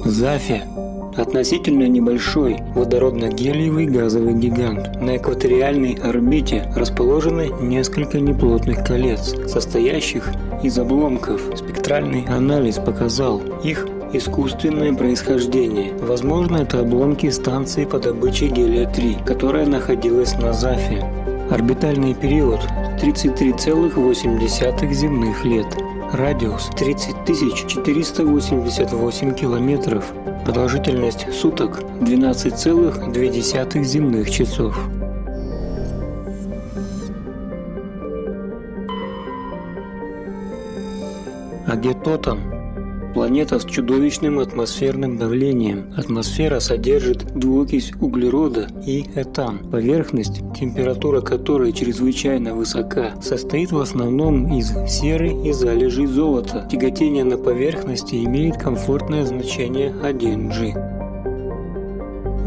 Зафи – относительно небольшой водородно-гелиевый газовый гигант. На экваториальной орбите расположены несколько неплотных колец, состоящих из обломков. Спектральный анализ показал их искусственное происхождение. Возможно, это обломки станции по добыче гелия-3, которая находилась на Зафи. Орбитальный период – 33,8 земных лет. Радиус – 30 488 километров. Продолжительность суток – 12,2 земных часов. Агетотан – планета с чудовищным атмосферным давлением. Атмосфера содержит двуокись углерода и этан. Поверхность, температура которой чрезвычайно высока, состоит в основном из серы и залежей золота. Тяготение на поверхности имеет комфортное значение 1G.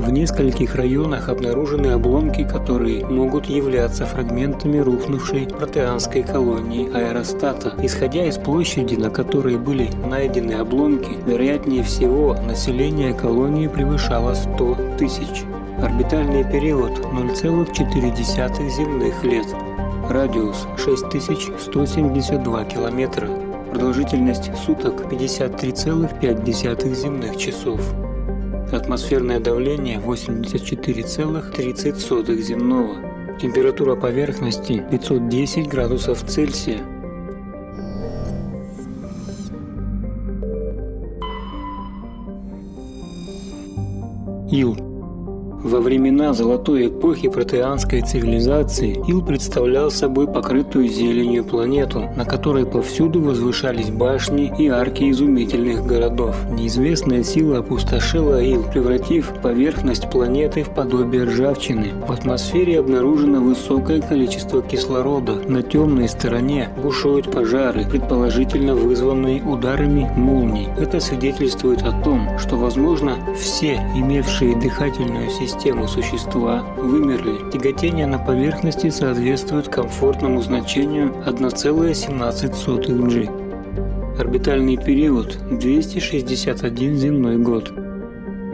В нескольких районах обнаружены обломки, которые могут являться фрагментами рухнувшей протеанской колонии аэростата. Исходя из площади, на которой были найдены обломки, вероятнее всего население колонии превышало 100 тысяч. Орбитальный период – 0,4 земных лет. Радиус – 6172 километра. Продолжительность суток – 53,5 земных часов. Атмосферное давление 84,30 земного. Температура поверхности 510 градусов Цельсия. Ил. Во времена золотой эпохи протеанской цивилизации Ил представлял собой покрытую зеленью планету, на которой повсюду возвышались башни и арки изумительных городов. Неизвестная сила опустошила Ил, превратив поверхность планеты в подобие ржавчины. В атмосфере обнаружено высокое количество кислорода. На темной стороне бушуют пожары, предположительно вызванные ударами молний. Это свидетельствует о том, что, возможно, все имевшие дыхательную систему существа вымерли. Тяготение на поверхности соответствует комфортному значению 1,17 G. Орбитальный период – 261 земной год.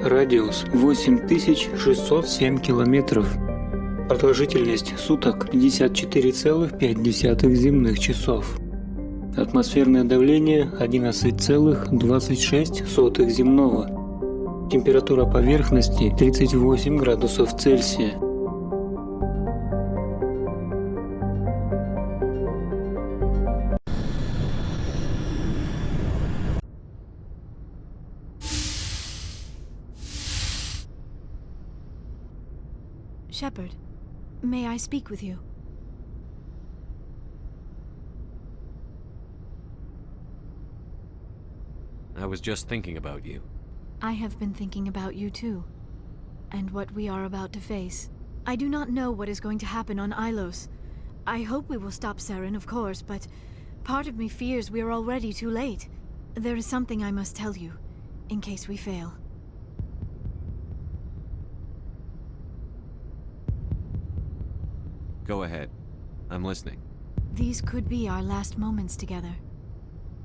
Радиус – 8607 километров. Продолжительность суток – 54,5 земных часов. Атмосферное давление – 11,26 земного. Температура поверхности 38 градусов Цельсия. Shepard, may I speak with you? I was just thinking about you. I have been thinking about you too, and what we are about to face. I do not know what is going to happen on Ilос. I hope we will stop Saren, of course, but part of me fears we are already too late. There is something I must tell you, in case we fail. Go ahead. I'm listening. These could be our last moments together.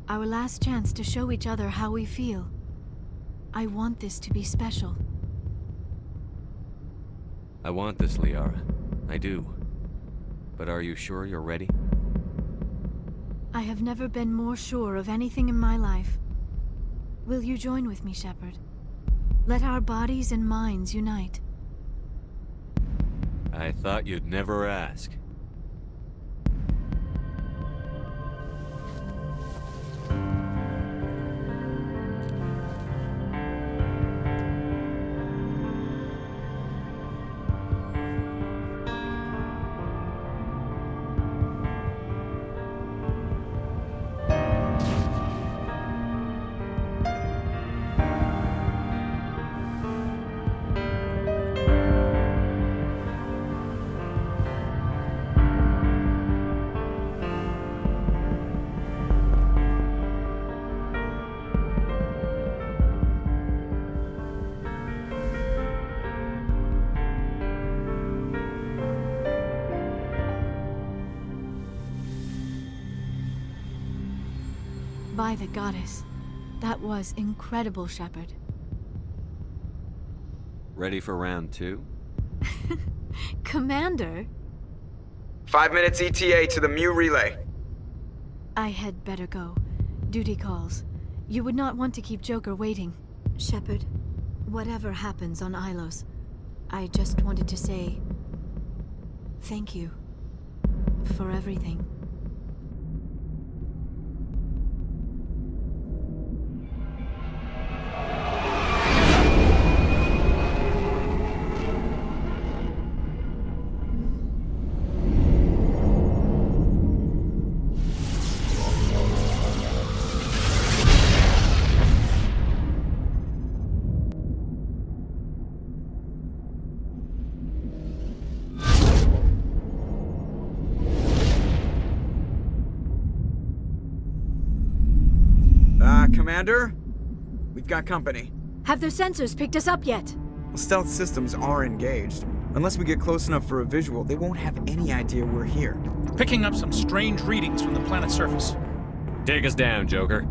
Our last chance to show each other how we feel. I want this to be special. I want this, Liara. I do. But are you sure you're ready? I have never been more sure of anything in my life. Will you join with me, Shepard? Let our bodies and minds unite. I thought you'd never ask. By the goddess. That was incredible, Shepard. Ready for round 2? Commander? 5 minutes ETA to the Mu relay. I had better go. Duty calls. You would not want to keep Joker waiting. Shepard, whatever happens on Ilos, I just wanted to say thank you for everything. Commander? We've got company. Have their sensors picked us up yet? Stealth systems are engaged. Unless we get close enough for a visual, they won't have any idea we're here. Picking up some strange readings from the planet's surface. Take us down, Joker.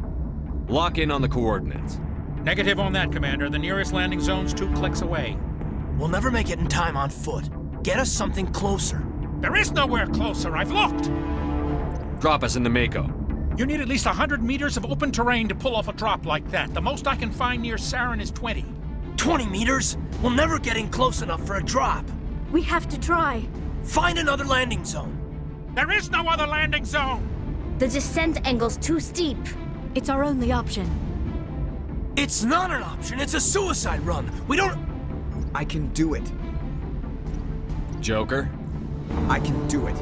Lock in on the coordinates. Negative on that, Commander. The nearest landing zone's 2 clicks away. We'll never make it in time on foot. Get us something closer. There is nowhere closer. I've looked. Drop us in the Mako. You need at least 100 meters of open terrain to pull off a drop like that. The most I can find near Saren is 20. 20 meters? We'll never get in close enough for a drop. We have to try. Find another landing zone. There is no other landing zone! The descent angle's too steep. It's our only option. It's not an option, it's a suicide run. We don't... I can do it. Joker, I can do it.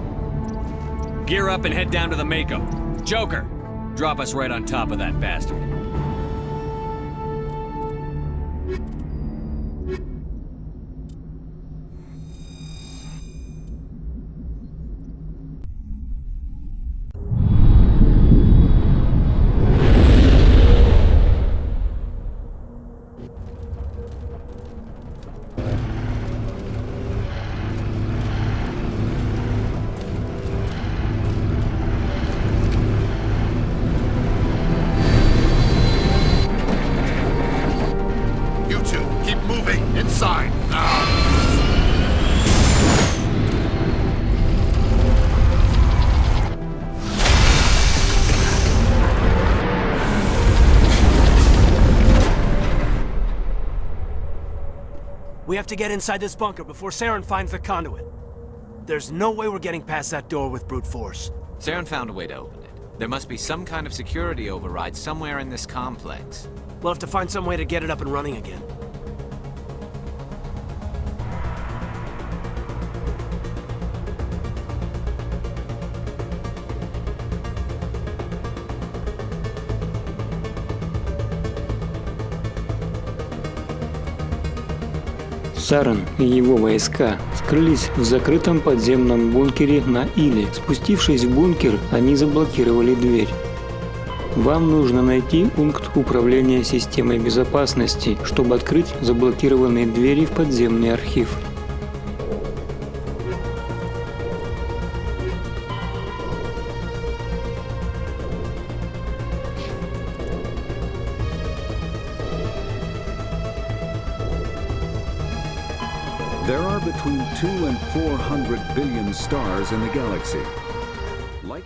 gear up and head down to the Mako. Joker, drop us right on top of that bastard. We have to get inside this bunker before Saren finds the conduit. There's no way we're getting past that door with brute force. Saren found a way to open it. There must be some kind of security override somewhere in this complex. We'll have to find some way to get it up and running again. Сарен и его войска скрылись в закрытом подземном бункере на Иле. Спустившись в бункер, они заблокировали дверь. Вам нужно найти пункт управления системой безопасности, чтобы открыть заблокированные двери в подземный архив. There are between 2 and 400 billion stars in the galaxy.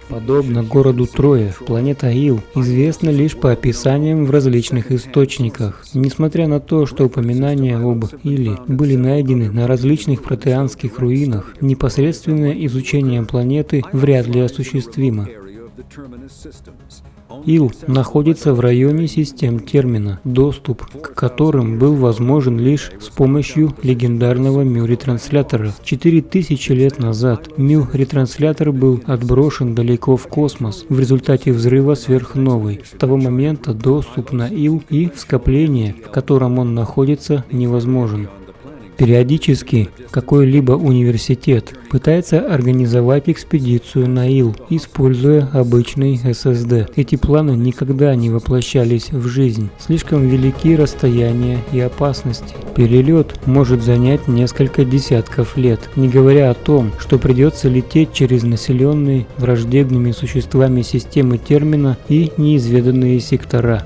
Подобно городу Трое, планета Ил известна лишь по описаниям в различных источниках. Несмотря на то, что упоминания об Иле были найдены на различных протеанских руинах, непосредственное изучение планеты вряд ли осуществимо. Ил находится в районе систем термина, доступ к которым был возможен лишь с помощью легендарного Мю-ретранслятора. 4000 лет назад Мю-ретранслятор был отброшен далеко в космос в результате взрыва сверхновой. С того момента доступ на Ил и скопление, в котором он находится, невозможен. Периодически какой-либо университет пытается организовать экспедицию на Ил, используя обычный SSD. Эти планы никогда не воплощались в жизнь. Слишком велики расстояния и опасности. Перелет может занять несколько десятков лет, не говоря о том, что придется лететь через населенные враждебными существами системы термина и неизведанные сектора.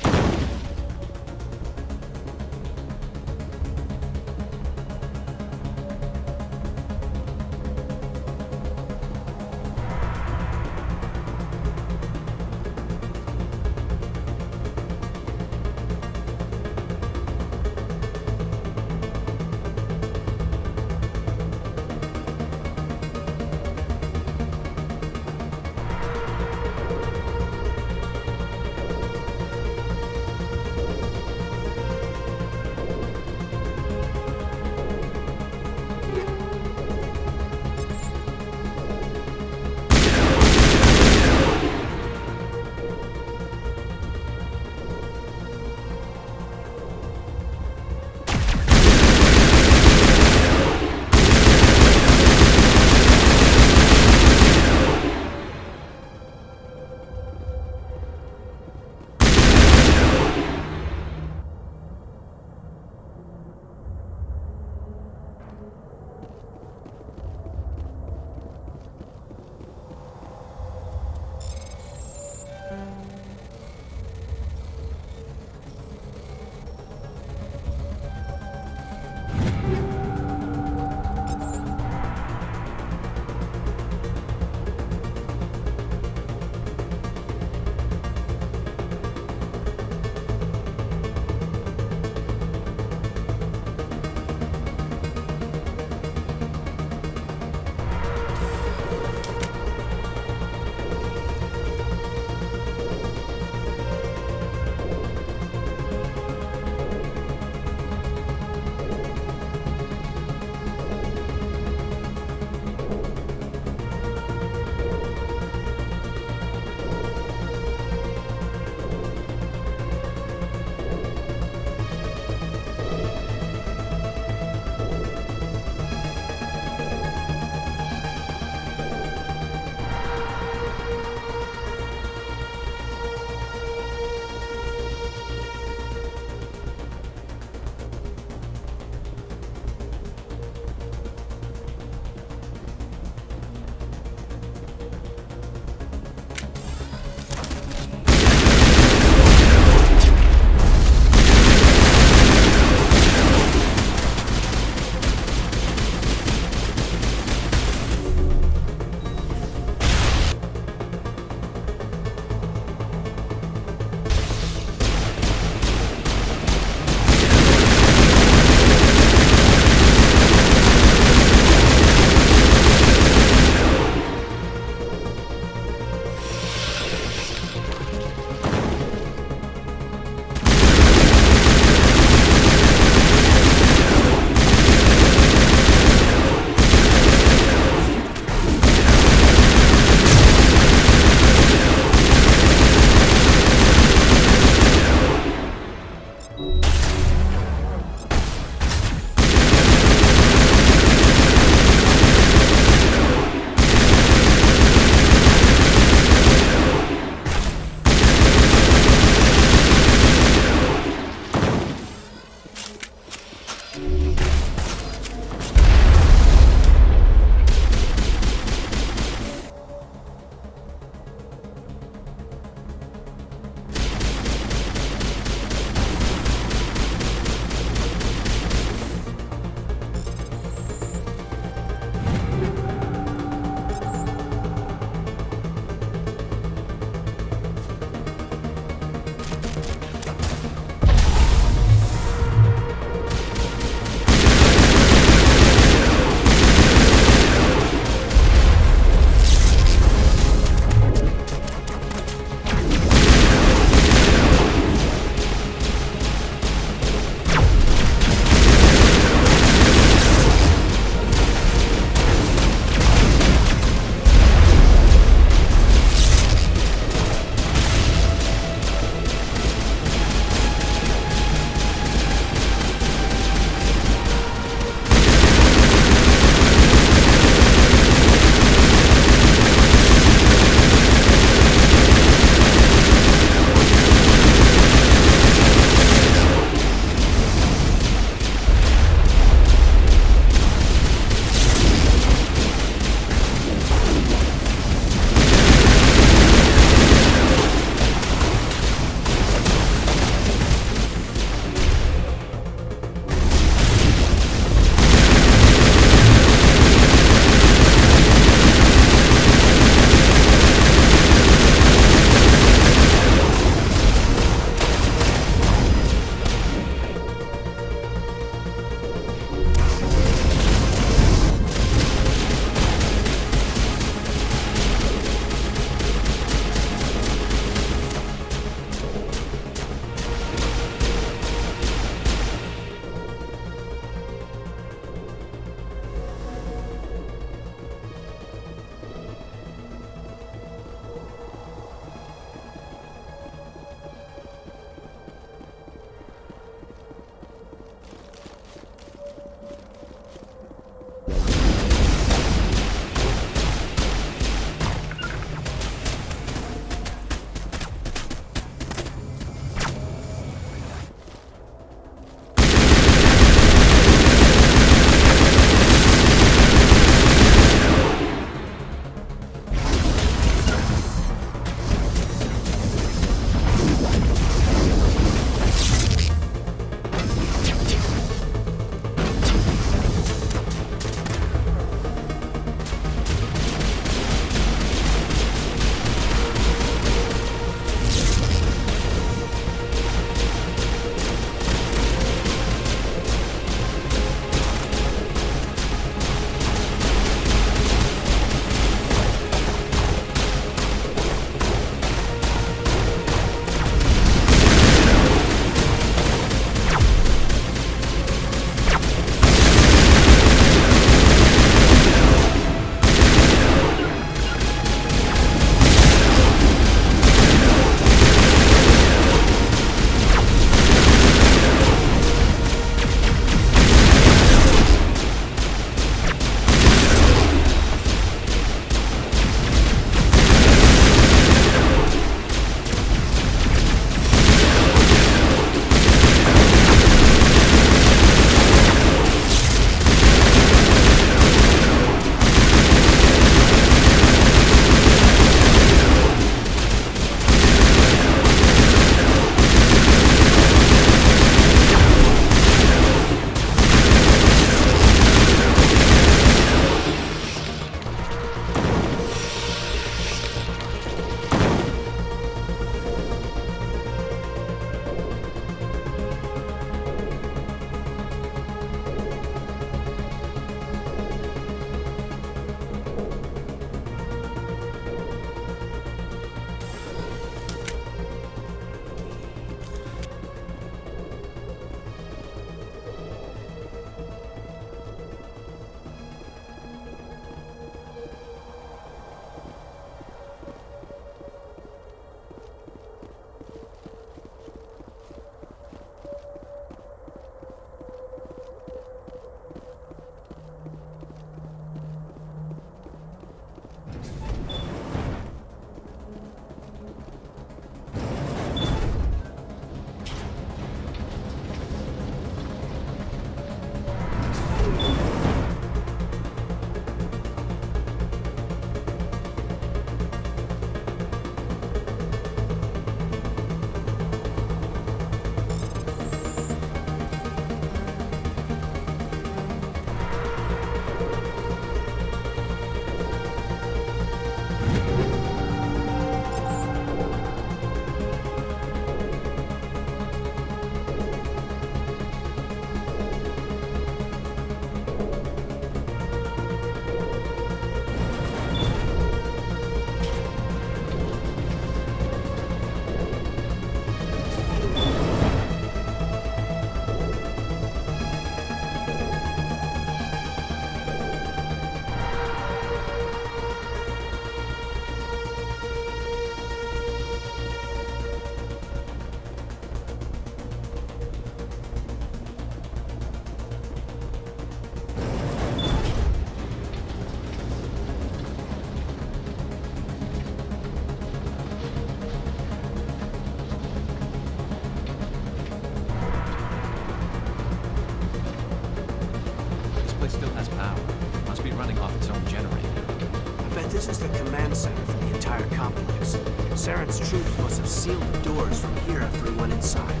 center for the entire complex. Saren's troops must have sealed the doors from here after he went inside.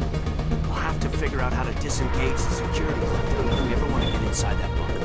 We'll have to figure out how to disengage the security lockdown if we ever want to get inside that bunker.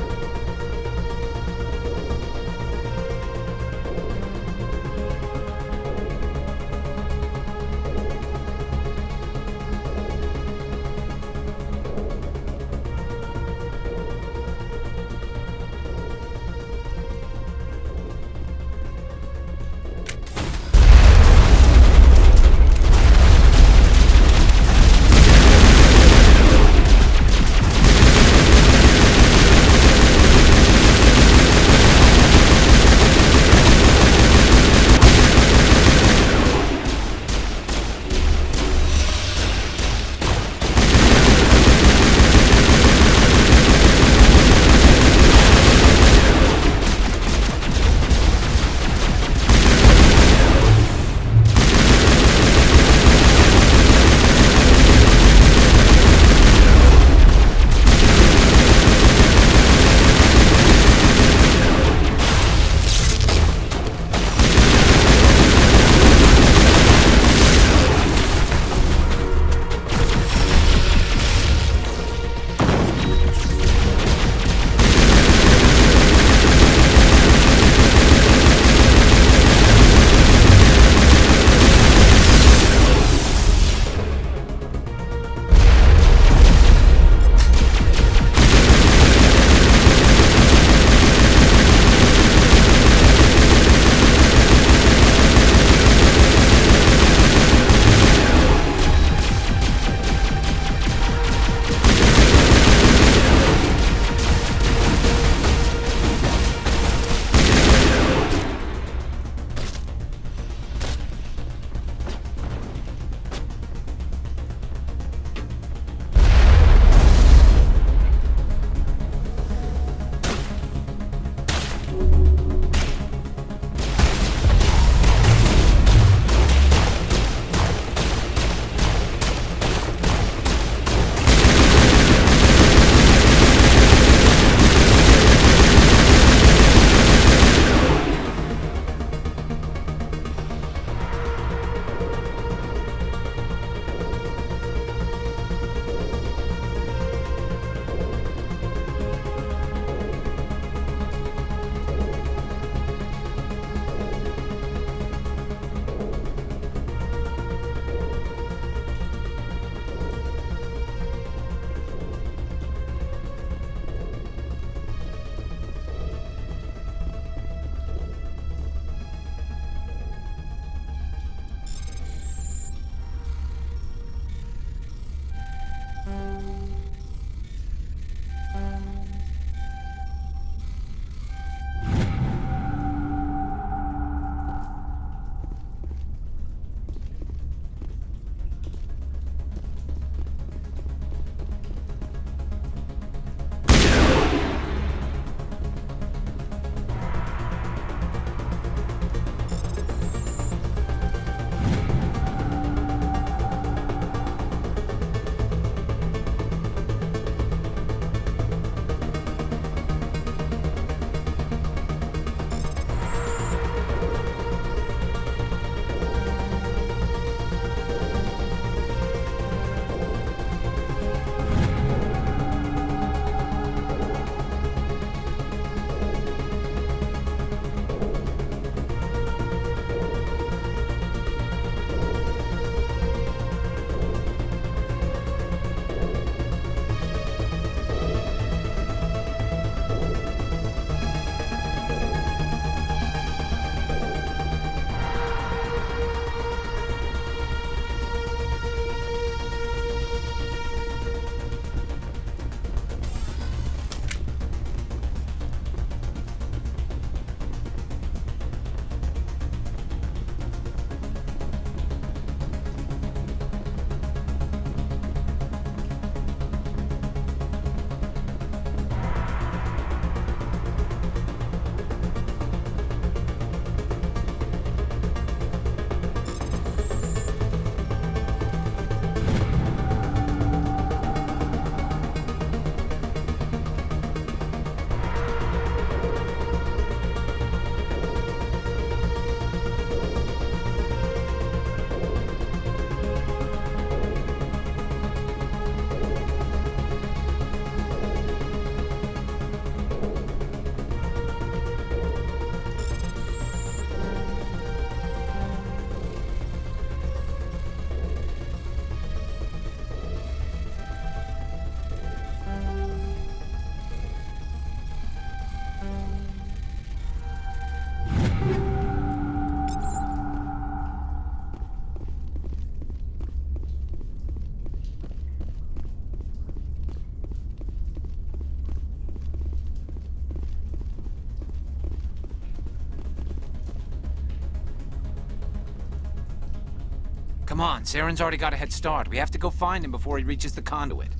Come on, Saren's already got a head start. We have to go find him before he reaches the conduit.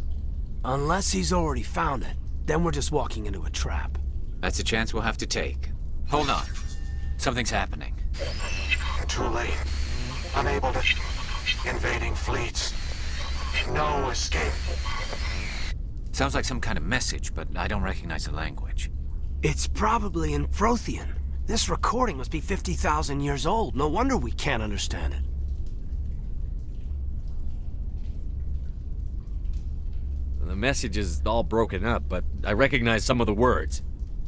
Unless he's already found it, then we're just walking into a trap. That's a chance we'll have to take. Hold on. Something's happening. Too late. Unable to... Invading fleets. No escape. Sounds like some kind of message, but I don't recognize the language. It's probably in Protean. This recording must be 50,000 years old. No wonder we can't understand it. The message is all broken up, but I recognize some of the words.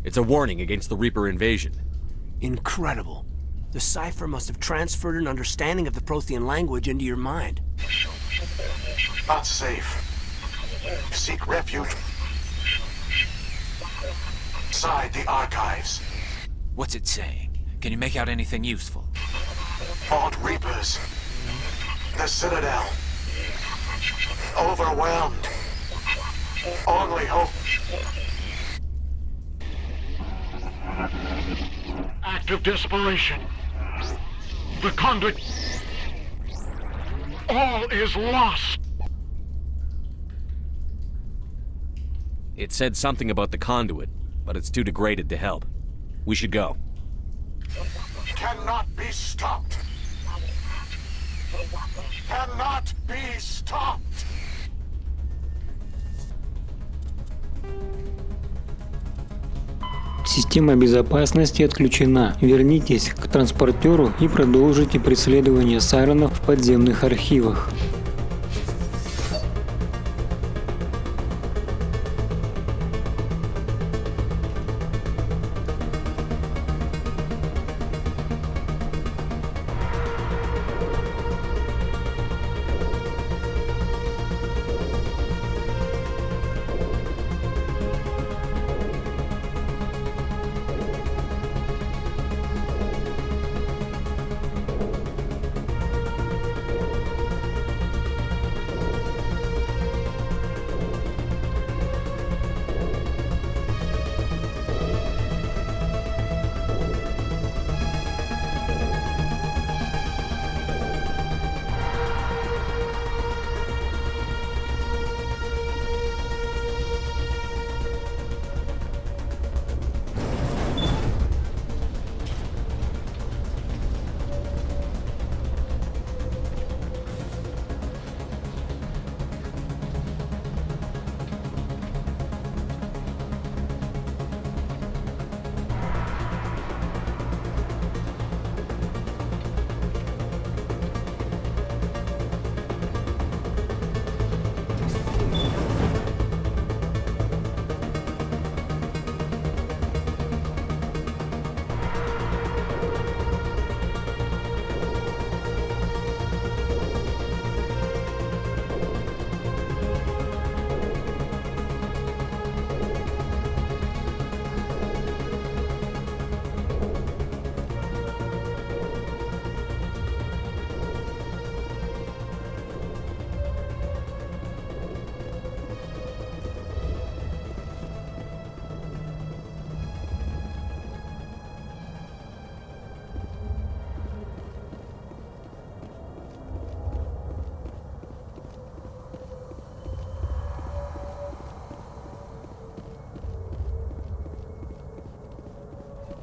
It's a warning against the Reaper invasion. Incredible. The cipher must have transferred an understanding of the Protean language into your mind. Not safe. Seek refuge inside the archives. What's it saying? Can you make out anything useful? Fought Reapers. The Citadel. Overwhelmed. Only hope. Act of desperation. The conduit. All is lost. It said something about the conduit, but it's too degraded to help. We should go. Cannot be stopped. Cannot be stopped. Система безопасности отключена. Вернитесь к транспортеру и продолжите преследование Сарена в подземных архивах.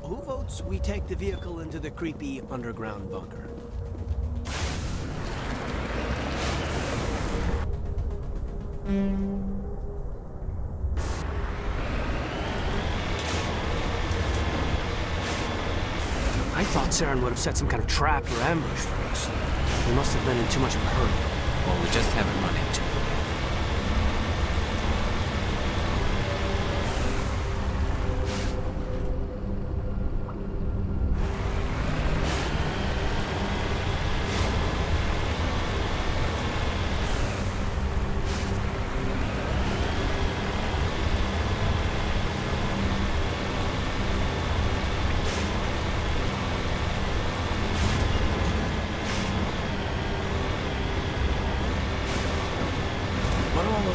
Who votes we take the vehicle into the creepy underground bunker? I thought Saren would have set some kind of trap or ambush for us. We must have been in too much of a hurry. Well, we just haven't run into it.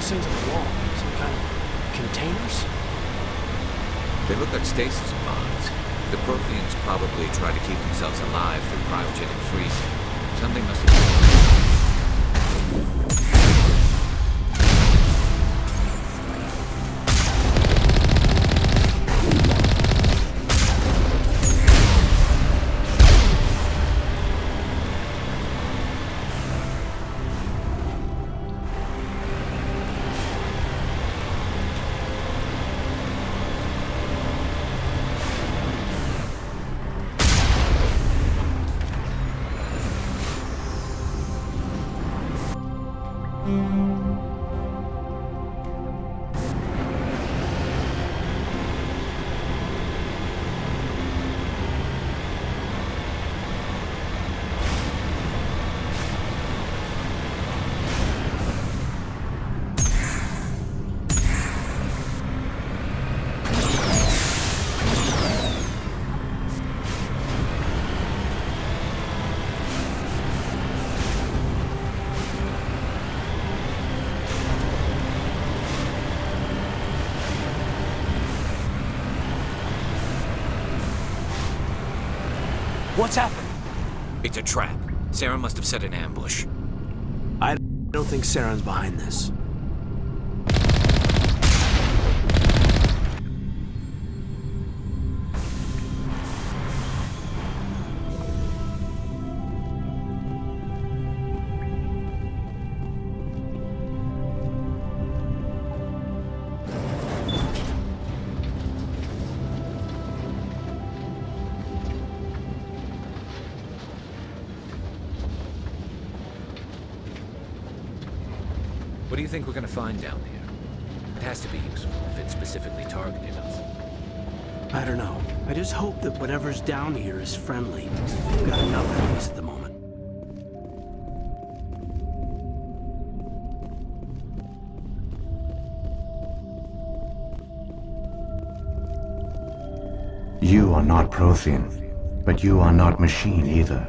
Things on the wall, some kind of containers? They look like stasis pods. The Protheans probably try to keep themselves alive through cryogenic freezing. Something must have... What's happening? It's a trap. Saren must have set an ambush. I don't think Saren's behind this. What do you think we're gonna find down here? It has to be useful if it's specifically targeted us. I don't know. I just hope that whatever's down here is friendly. We've got enough enemies at the moment. You are not Prothean, but you are not machine either.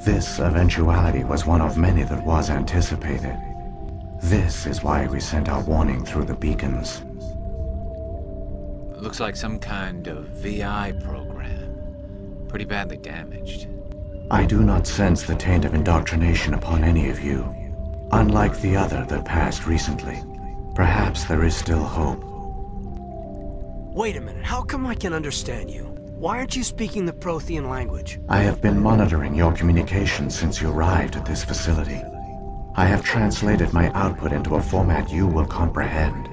This eventuality was one of many that was anticipated. This is why we sent our warning through the beacons. Looks like some kind of VI program. Pretty badly damaged. I do not sense the taint of indoctrination upon any of you, unlike the other that passed recently. Perhaps there is still hope. Wait a minute, how come I can understand you? Why aren't you speaking the Prothean language? I have been monitoring your communications since you arrived at this facility. I have translated my output into a format you will comprehend.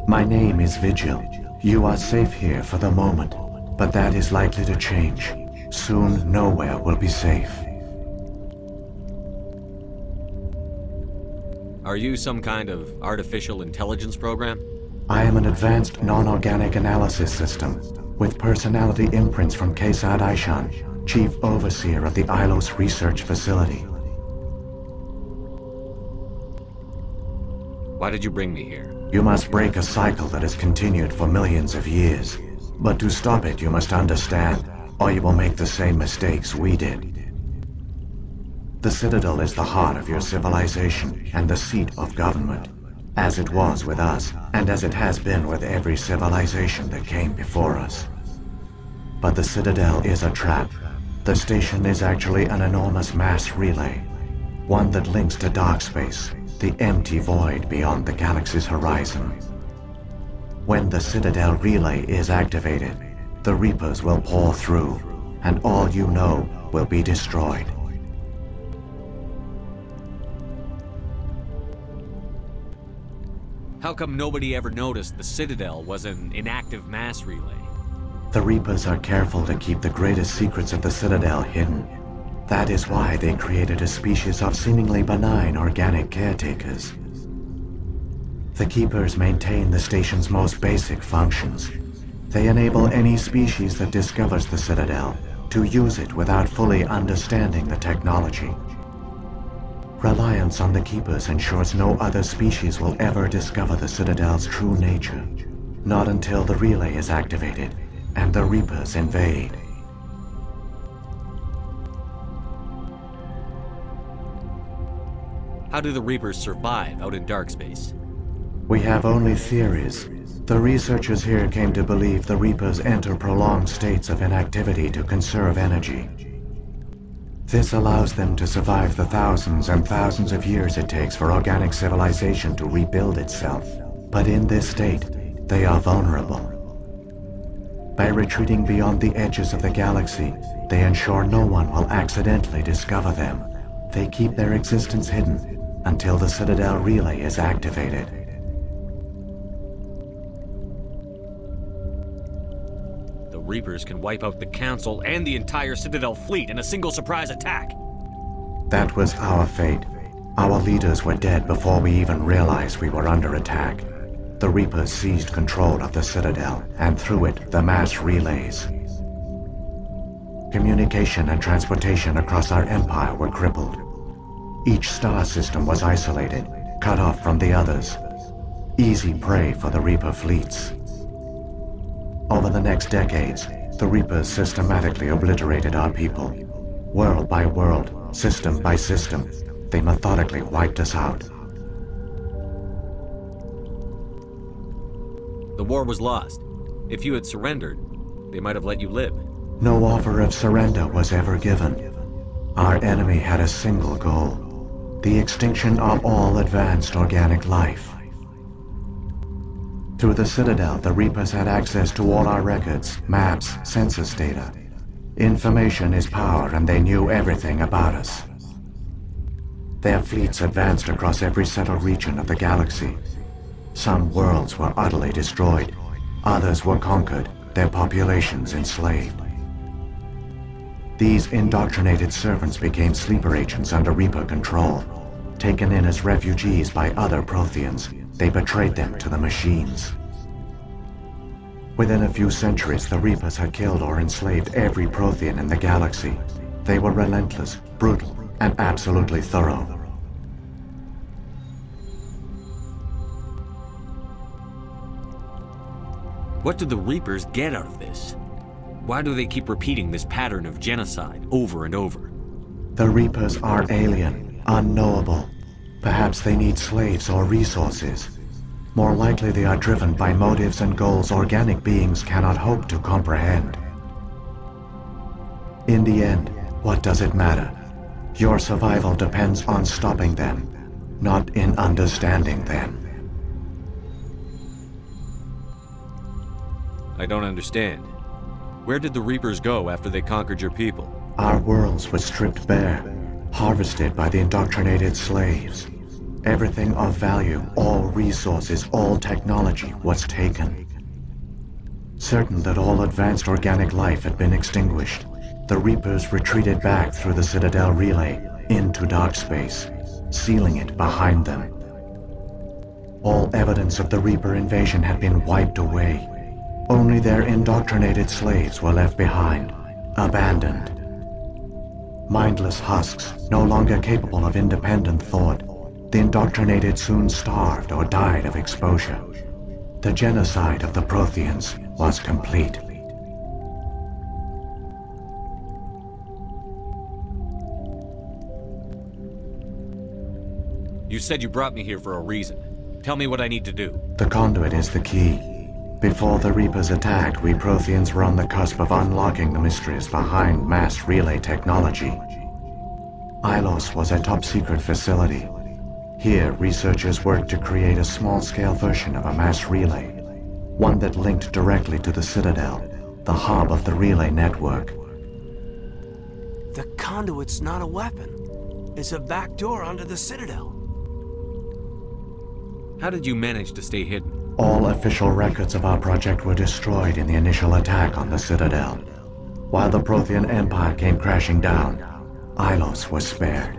My name is Vigil. You are safe here for the moment, but that is likely to change. Soon, nowhere will be safe. Are you some kind of artificial intelligence program? I am an advanced non-organic analysis system with personality imprints from Kesad Aishan, Chief Overseer of the Ilos Research Facility. Why did you bring me here? You must break a cycle that has continued for millions of years. But to stop it, you must understand, or you will make the same mistakes we did. The Citadel is the heart of your civilization and the seat of government, as it was with us, and as it has been with every civilization that came before us. But the Citadel is a trap. The station is actually an enormous mass relay, one that links to dark space, the empty void beyond the galaxy's horizon. When the Citadel relay is activated, the Reapers will pour through, and all you know will be destroyed. How come nobody ever noticed the Citadel was an inactive mass relay? The Reapers are careful to keep the greatest secrets of the Citadel hidden. That is why they created a species of seemingly benign organic caretakers. The Keepers maintain the station's most basic functions. They enable any species that discovers the Citadel to use it without fully understanding the technology. Reliance on the Keepers ensures no other species will ever discover the Citadel's true nature. Not until the relay is activated and the Reapers invade. How do the Reapers survive out in dark space? We have only theories. The researchers here came to believe the Reapers enter prolonged states of inactivity to conserve energy. This allows them to survive the thousands and thousands of years it takes for organic civilization to rebuild itself. But in this state, they are vulnerable. By retreating beyond the edges of the galaxy, they ensure no one will accidentally discover them. They keep their existence hidden until the Citadel relay is activated. The Reapers can wipe out the Council and the entire Citadel fleet in a single surprise attack. That was our fate. Our leaders were dead before we even realized we were under attack. The Reapers seized control of the Citadel, and through it, the mass relays. Communication and transportation across our empire were crippled. Each star system was isolated, cut off from the others. Easy prey for the Reaper fleets. Over the next decades, the Reapers systematically obliterated our people. World by world, system by system, they methodically wiped us out. The war was lost. If you had surrendered, they might have let you live. No offer of surrender was ever given. Our enemy had a single goal: the extinction of all advanced organic life. Through the Citadel, the Reapers had access to all our records, maps, census data. Information is power, and they knew everything about us. Their fleets advanced across every settled region of the galaxy. Some worlds were utterly destroyed. Others were conquered, their populations enslaved. These indoctrinated servants became sleeper agents under Reaper control. Taken in as refugees by other Protheans, they betrayed them to the machines. Within a few centuries, the Reapers had killed or enslaved every Prothean in the galaxy. They were relentless, brutal, and absolutely thorough. What do the Reapers get out of this? Why do they keep repeating this pattern of genocide over and over? The Reapers are alien, unknowable. Perhaps they need slaves or resources. More likely they are driven by motives and goals organic beings cannot hope to comprehend. In the end, what does it matter? Your survival depends on stopping them, not in understanding them. I don't understand. Where did the Reapers go after they conquered your people? Our worlds were stripped bare, harvested by the indoctrinated slaves. Everything of value, all resources, all technology was taken. Certain that all advanced organic life had been extinguished, the Reapers retreated back through the Citadel relay into dark space, sealing it behind them. All evidence of the Reaper invasion had been wiped away. Only their indoctrinated slaves were left behind, abandoned. Mindless husks, no longer capable of independent thought, the indoctrinated soon starved or died of exposure. The genocide of the Protheans was complete. You said you brought me here for a reason. Tell me what I need to do. The conduit is the key. Before the Reapers attacked, we Protheans were on the cusp of unlocking the mysteries behind mass relay technology. Ilос was a top-secret facility. Here, researchers worked to create a small-scale version of a mass relay, one that linked directly to the Citadel, the hub of the relay network. The conduit's not a weapon. It's a back door onto the Citadel. How did you manage to stay hidden? All official records of our project were destroyed in the initial attack on the Citadel. While the Prothean Empire came crashing down, Ilos was spared.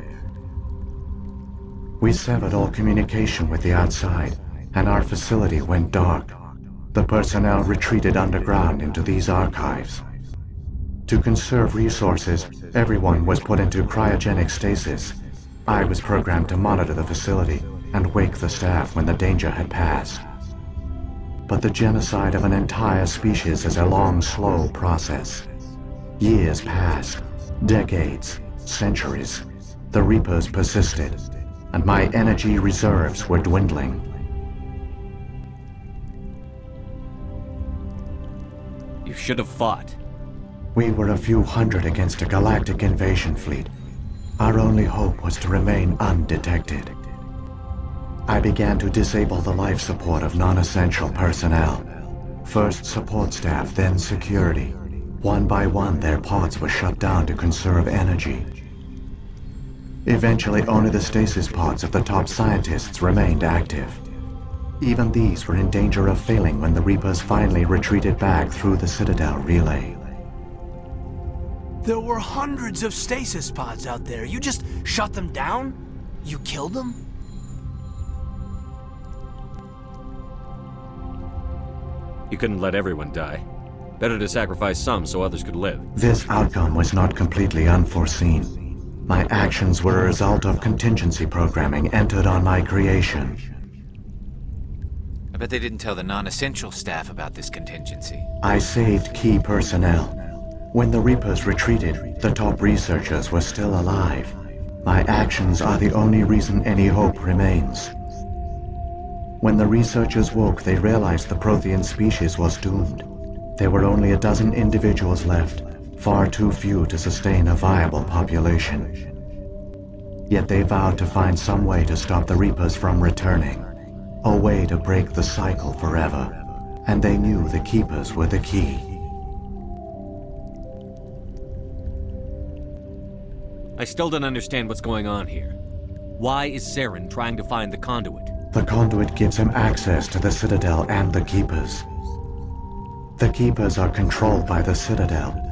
We severed all communication with the outside, and our facility went dark. The personnel retreated underground into these archives. To conserve resources, everyone was put into cryogenic stasis. I was programmed to monitor the facility and wake the staff when the danger had passed. But the genocide of an entire species is a long, slow process. Years passed, decades, centuries. The Reapers persisted, and my energy reserves were dwindling. You should have fought. We were a few hundred against a galactic invasion fleet. Our only hope was to remain undetected. I began to disable the life support of non-essential personnel. First support staff, then security. One by one, their pods were shut down to conserve energy. Eventually, only the stasis pods of the top scientists remained active. Even these were in danger of failing when the Reapers finally retreated back through the Citadel relay. There were hundreds of stasis pods out there. You just shut them down? You killed them? You couldn't let everyone die. Better to sacrifice some so others could live. This outcome was not completely unforeseen. My actions were a result of contingency programming entered on my creation. I bet they didn't tell the non-essential staff about this contingency. I saved key personnel. When the Reapers retreated, the top researchers were still alive. My actions are the only reason any hope remains. When the researchers woke, they realized the Prothean species was doomed. There were only a dozen individuals left, far too few to sustain a viable population. Yet they vowed to find some way to stop the Reapers from returning, a way to break the cycle forever, and they knew the Keepers were the key. I still don't understand what's going on here. Why is Saren trying to find the conduit? The conduit gives him access to the Citadel and the Keepers. The Keepers are controlled by the Citadel.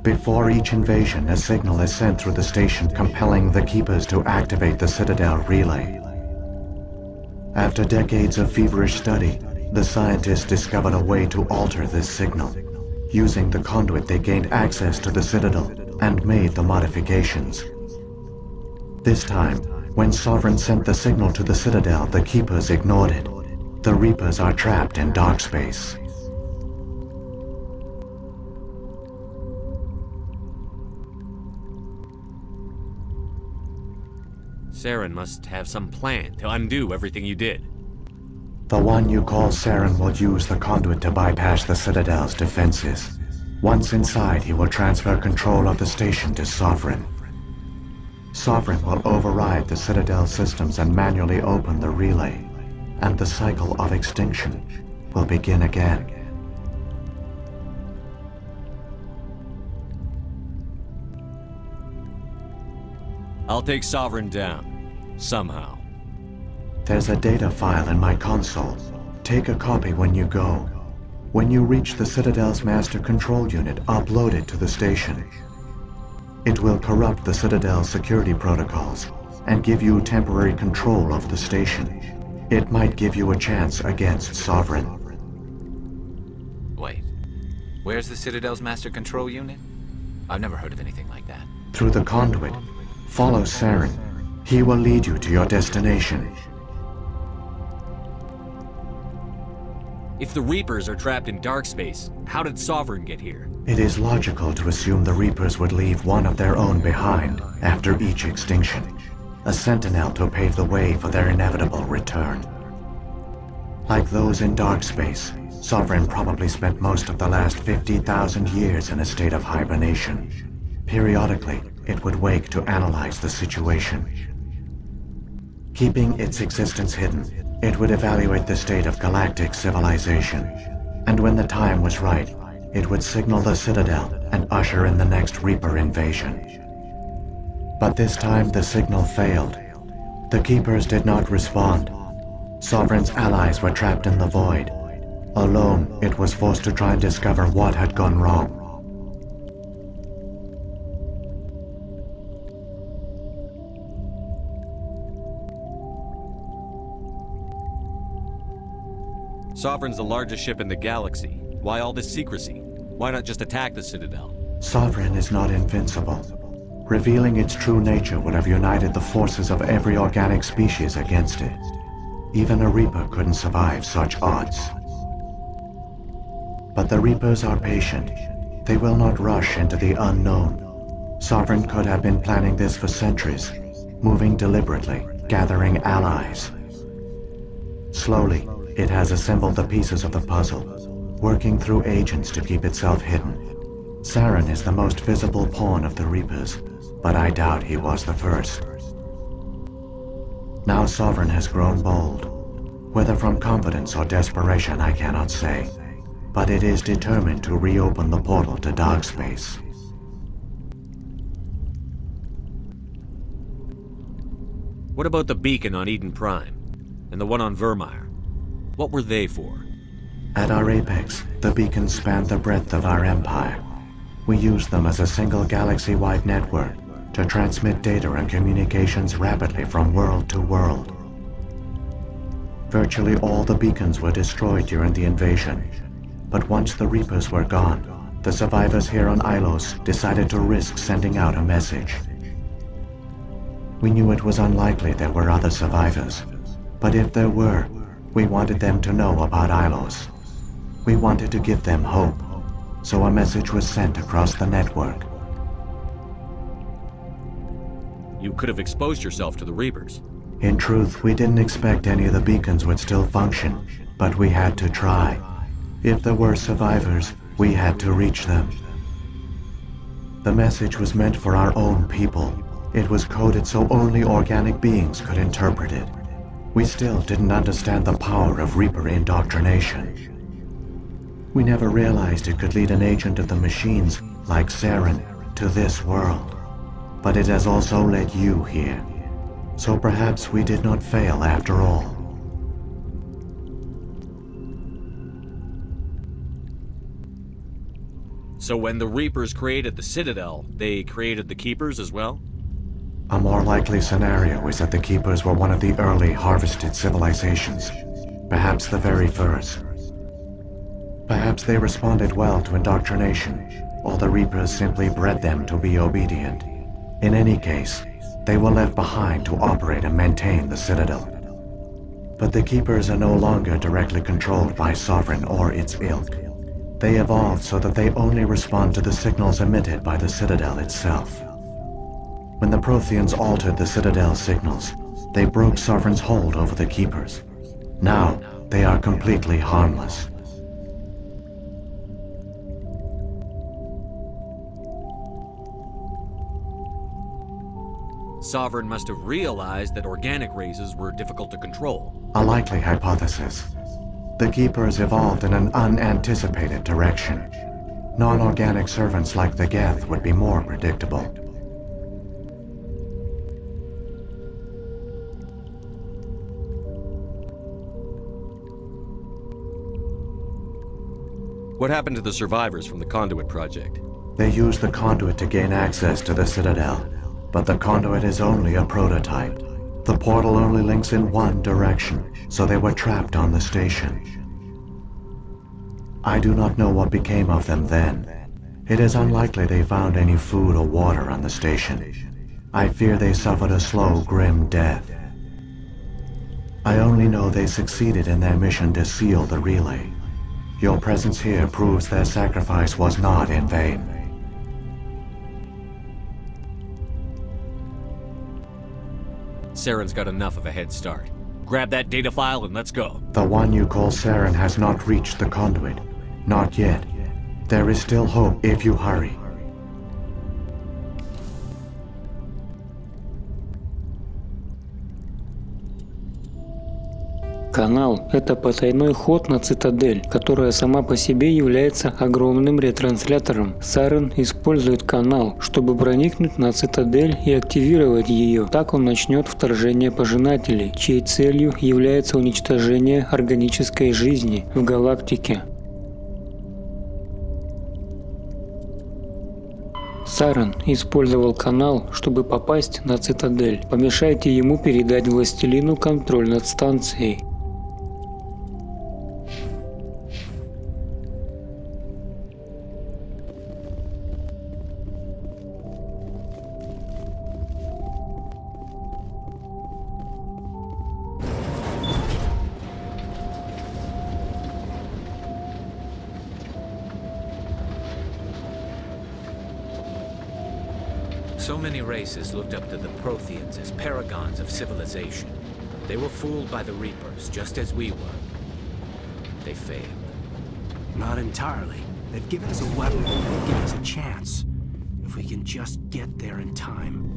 Before each invasion, a signal is sent through the station compelling the Keepers to activate the Citadel relay. After decades of feverish study, the scientists discovered a way to alter this signal. Using the conduit, they gained access to the Citadel and made the modifications. This time, when Sovereign sent the signal to the Citadel, the Keepers ignored it. The Reapers are trapped in dark space. Saren must have some plan to undo everything you did. The one you call Saren will use the conduit to bypass the Citadel's defenses. Once inside, he will transfer control of the station to Sovereign. Sovereign will override the Citadel systems and manually open the relay, and the cycle of extinction will begin again. I'll take Sovereign down. Somehow. There's a data file in my console. Take a copy when you go. When you reach the Citadel's master control unit, upload it to the station. It will corrupt the Citadel's security protocols and give you temporary control of the station. It might give you a chance against Sovereign. Wait. Where's the Citadel's master control unit? I've never heard of anything like that. Through the conduit, follow Saren. He will lead you to your destination. If the Reapers are trapped in dark space, how did Sovereign get here? It is logical to assume the Reapers would leave one of their own behind after each extinction. A sentinel to pave the way for their inevitable return. Like those in dark space, Sovereign probably spent most of the last 50,000 years in a state of hibernation. Periodically, it would wake to analyze the situation. Keeping its existence hidden, it would evaluate the state of galactic civilization. And when the time was right, it would signal the Citadel and usher in the next Reaper invasion. But this time the signal failed. The Keepers did not respond. Sovereign's allies were trapped in the void. Alone, it was forced to try and discover what had gone wrong. Sovereign's the largest ship in the galaxy. Why all this secrecy? Why not just attack the Citadel? Sovereign is not invincible. Revealing its true nature would have united the forces of every organic species against it. Even a Reaper couldn't survive such odds. But the Reapers are patient. They will not rush into the unknown. Sovereign could have been planning this for centuries, moving deliberately, gathering allies. Slowly, it has assembled the pieces of the puzzle, working through agents to keep itself hidden. Saren is the most visible pawn of the Reapers, but I doubt he was the first. Now Sovereign has grown bold. Whether from confidence or desperation, I cannot say. But it is determined to reopen the portal to dark space. What about the beacon on Eden Prime? And the one on Vermeer? What were they for? At our apex, the beacons spanned the breadth of our empire. We used them as a single galaxy-wide network to transmit data and communications rapidly from world to world. Virtually all the beacons were destroyed during the invasion, but once the Reapers were gone, the survivors here on Ilos decided to risk sending out a message. We knew it was unlikely there were other survivors, but if there were, we wanted them to know about Ilos. We wanted to give them hope, so a message was sent across the network. You could have exposed yourself to the Reapers. In truth, we didn't expect any of the beacons would still function, but we had to try. If there were survivors, we had to reach them. The message was meant for our own people. It was coded so only organic beings could interpret it. We still didn't understand the power of Reaper indoctrination. We never realized it could lead an agent of the machines, like Saren, to this world. But it has also led you here. So perhaps we did not fail after all. So when the Reapers created the Citadel, they created the Keepers as well? A more likely scenario is that the Keepers were one of the early harvested civilizations. Perhaps the very first. Perhaps they responded well to indoctrination, or the Reapers simply bred them to be obedient. In any case, they were left behind to operate and maintain the Citadel. But the Keepers are no longer directly controlled by Sovereign or its ilk. They evolved so that they only respond to the signals emitted by the Citadel itself. When the Protheans altered the Citadel's signals, they broke Sovereign's hold over the Keepers. Now, they are completely harmless. Sovereign must have realized that organic races were difficult to control. A likely hypothesis. The Keepers evolved in an unanticipated direction. Non-organic servants like the Geth would be more predictable. What happened to the survivors from the Conduit project? They used the Conduit to gain access to the Citadel, but the Conduit is only a prototype. The portal only links in one direction, so they were trapped on the station. I do not know what became of them then. It is unlikely they found any food or water on the station. I fear they suffered a slow, grim death. I only know they succeeded in their mission to seal the relay. Your presence here proves their sacrifice was not in vain. Saren's got enough of a head start. Grab that data file and let's go. The one you call Saren has not reached the Conduit. Not yet. There is still hope if you hurry. Канал – это потайной ход на Цитадель, которая сама по себе является огромным ретранслятором. Сарен использует канал, чтобы проникнуть на Цитадель и активировать ее. Так он начнет вторжение пожинателей, чьей целью является уничтожение органической жизни в галактике. Сарен использовал канал, чтобы попасть на Цитадель. Помешайте ему передать Властелину контроль над станцией. So many races looked up to the Protheans as paragons of civilization. They were fooled by the Reapers, just as we were. They failed. Not entirely. They've given us a weapon, they've given us a chance. If we can just get there in time.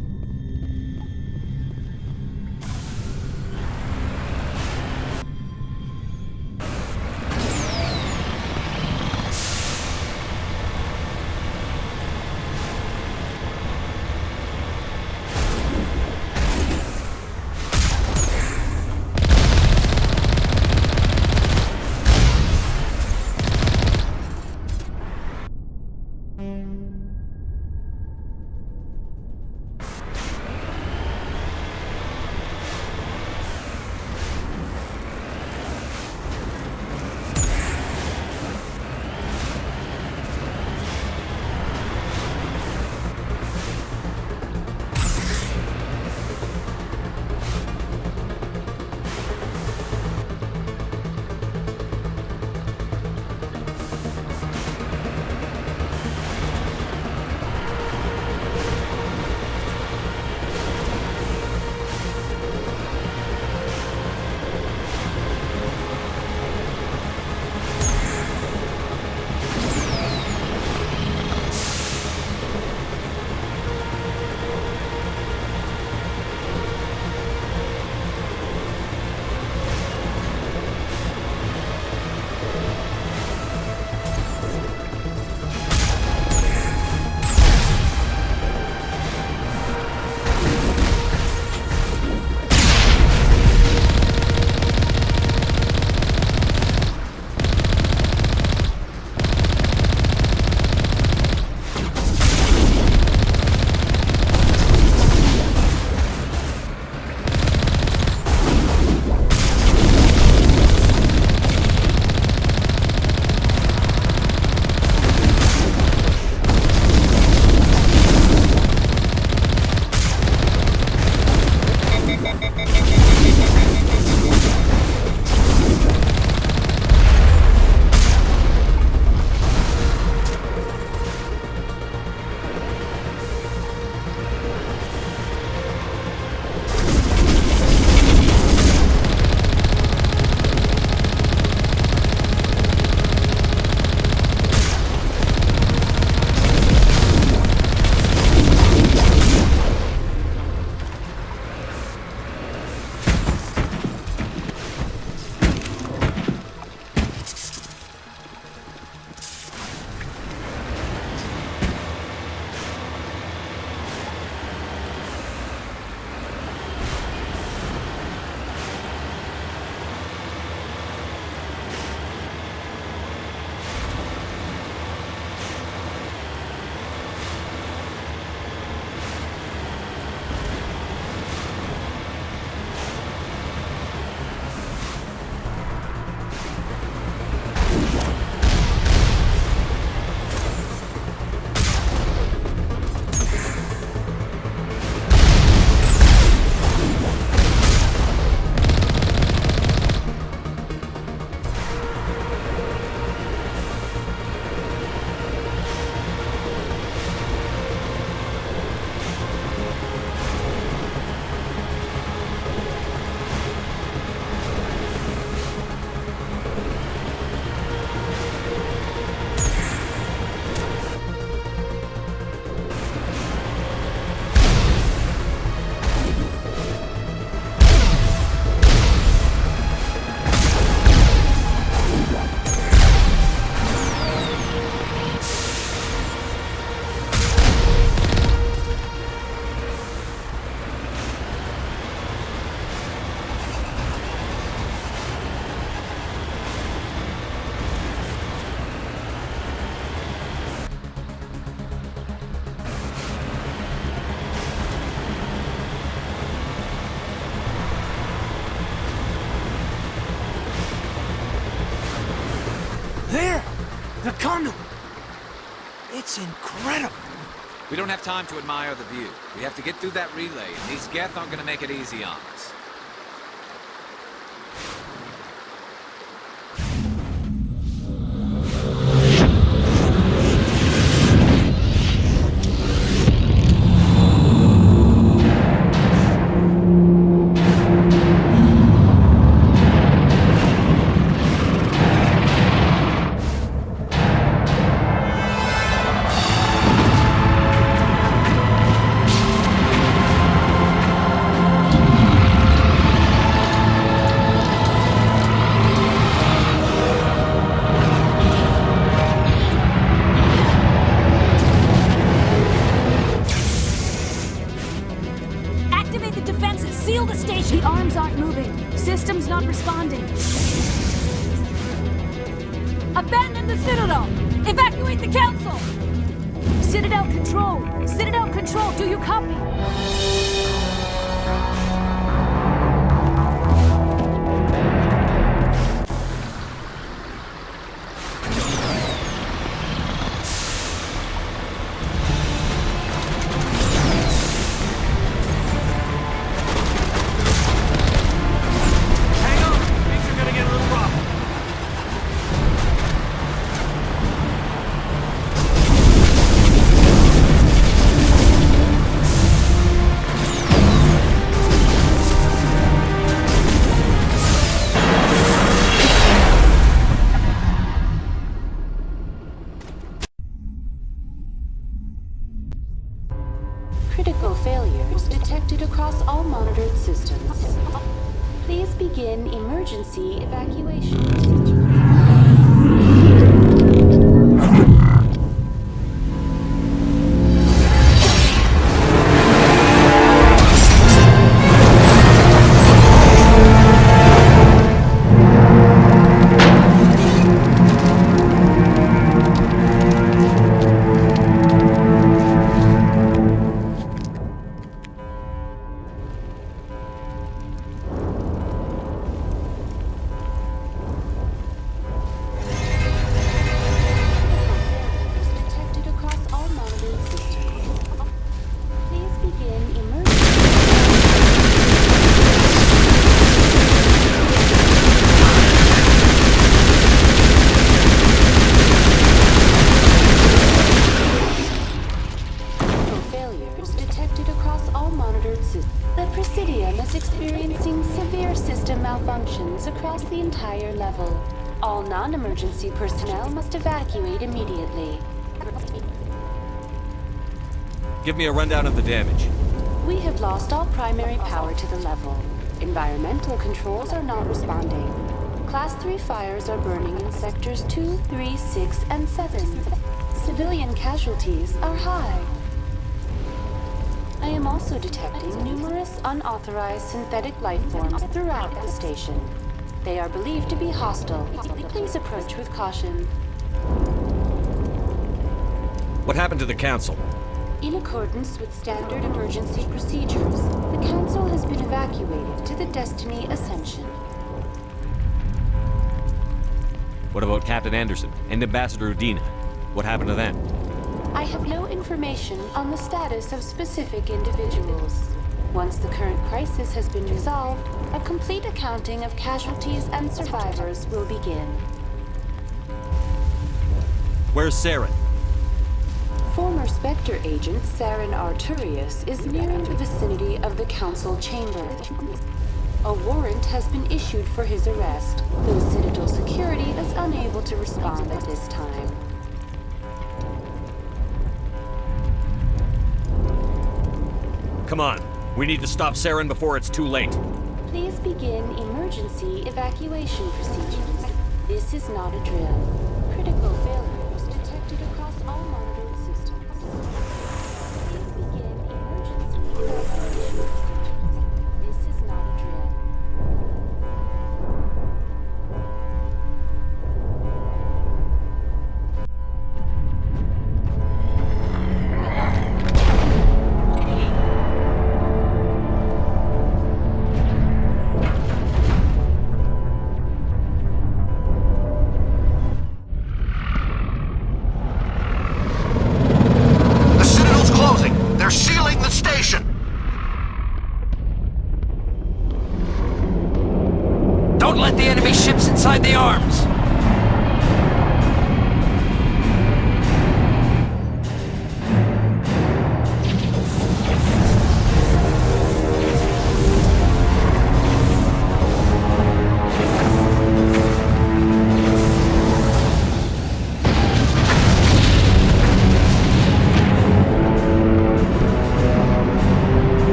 That's incredible. We don't have time to admire the view. We have to get through that relay, and these Geth aren't gonna make it easy on us. Abandon the Citadel! Evacuate the Council! Citadel Control! Citadel Control, do you copy? Critical failures detected across all monitored systems. Please begin emergency evacuation procedure. Across the entire level. All non-emergency personnel must evacuate immediately. Give me a rundown of the damage. We have lost all primary power to the level. Environmental controls are not responding. Class 3 fires are burning in sectors 2, 3, 6, and 7. Civilian casualties are high. I am also detecting numerous unauthorized synthetic life forms throughout the station. They are believed to be hostile. Please approach with caution. What happened to the Council? In accordance with standard emergency procedures, the Council has been evacuated to the Destiny Ascension. What about Captain Anderson and Ambassador Udina? What happened to them? I have no information on the status of specific individuals. Once the current crisis has been resolved, a complete accounting of casualties and survivors will begin. Where's Saren? Former Spectre agent Saren Arturius is nearing the vicinity of the Council chamber. A warrant has been issued for his arrest, though Citadel security is unable to respond at this time. Come on. We need to stop Saren before it's too late. Please begin emergency evacuation procedures. This is not a drill. Critical failures detected across all monitored systems. Please begin emergency evacuation procedures. This is not a drill. the enemy ships inside the arms.